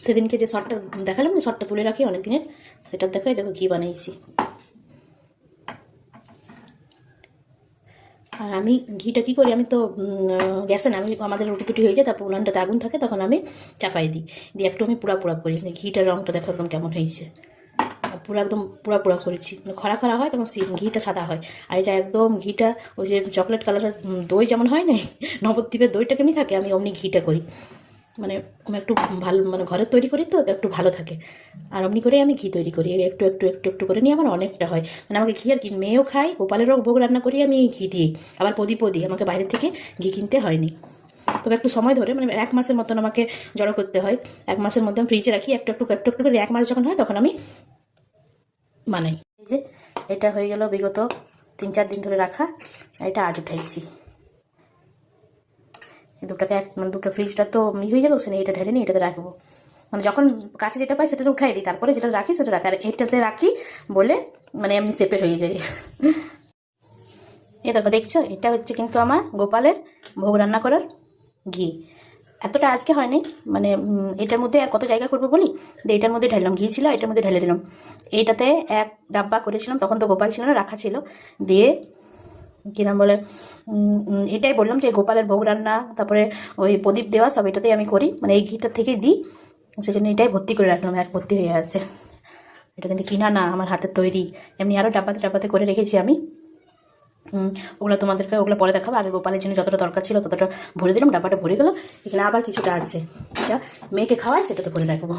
সেদিনকে যে শর্টটা দেখালাম না, শর্টটা তুলে রাখি অনেক দিনের, সেটা দেখাই। দেখো ঘি বানিয়েছি। আর আমি ঘিটা কী করি, আমি তো গ্যাসে না, আমি আমাদের রুটি টুটি হয়ে যায়, তারপর উনানটাতে আগুন থাকে, তখন আমি চাপাই দিই, দিয়ে একটু আমি পুরা পুরা করি। ঘিটার রঙটা দেখো একদম কেমন হয়েছে, পুরো একদম পুরা পুরা করেছি। মানে খরা খরা হয় তখন ঘিটা সাদা হয়, আর এটা একদম ঘিটা ওই যে চকলেট কালারের দই যেমন হয় না, নবদ্বীপের দইটা কেমনি থাকে, আমি অমনি ঘিটা করি। মানে আমি একটু ভালো, মানে ঘরের তৈরি করি তো একটু ভালো থাকে, আর অমনি করে আমি ঘি তৈরি করি, একটু একটু একটু একটু করে নিয়ে আমার অনেকটা হয়। মানে আমাকে ঘি আর কি, মেয়েও খাই, গোপালেরও ভোগ রান্না করি আমি এই ঘি দিয়েই, আবার প্রদীপও দিই, আমাকে বাইরে থেকে ঘি কিনতে হয়নি। তবে একটু সময় ধরে, মানে 1 মাসের মতন আমাকে জড়ো করতে হয়। 1 মাসের মধ্যে আমি ফ্রিজে রাখি, একটু একটু একটু একটু করে 1 মাস যখন হয় তখন আমি বানাই। এই যে এটা হয়ে গেল বিগত 3-4 দিন ধরে রাখা, এটা আজ উঠাইছি। দুটাকে মানে দুটো ফ্রিজটা তো হয়ে যাবে, ওখানে এটা ঢেলে নিয়ে এটাতে রাখবো। মানে যখন কাছে যেটা পাই সেটা উঠাই দিই, তারপরে যেটা রাখি সেটা রাখি, আর এটাতে রাখি বলে মানে এমনি সেপে হয়ে যায়। এ দেখো, দেখছো, এটা হচ্ছে কিন্তু আমার গোপালের ভোগ রান্না করার ঘি। এতটা আজকে হয়নি, মানে এটার মধ্যে আর কত জায়গা করবো বলি, দিয়ে এটার মধ্যে ঢাললাম, ঘি ছিল এটার মধ্যে ঢেলে দিলাম। এইটাতে 1 ডাব্বা করেছিলাম, তখন তো গোপাল ছিল না, রাখা ছিল। দিয়ে কী নাম বলে, এটাই বললাম যে গোপালের ভোগ রান্না, তারপরে ওই প্রদীপ দেওয়া, সব এটাতেই আমি করি, মানে এই ঘিটার থেকেই দিই, সেজন্য এটাই ভর্তি করে রাখলাম, ভর্তি হয়ে আছে। এটা কিন্তু কিনা না, আমার হাতের তৈরি। এমনি আরও ডাব্বাতে ডাব্বাতে করে রেখেছি আমি। ওগুলো তোমাদেরকে ওগুলো পরে দেখাবো, আগে গোপালের জন্য যতটা দরকার ছিল ততটা ভরে দিলাম, ডাব্বাটা ভরে গেলো। এখানে আবার কিছুটা আছে, এটা মেয়েকে খাওয়ায়, সেটা তো ভরে রাখবো।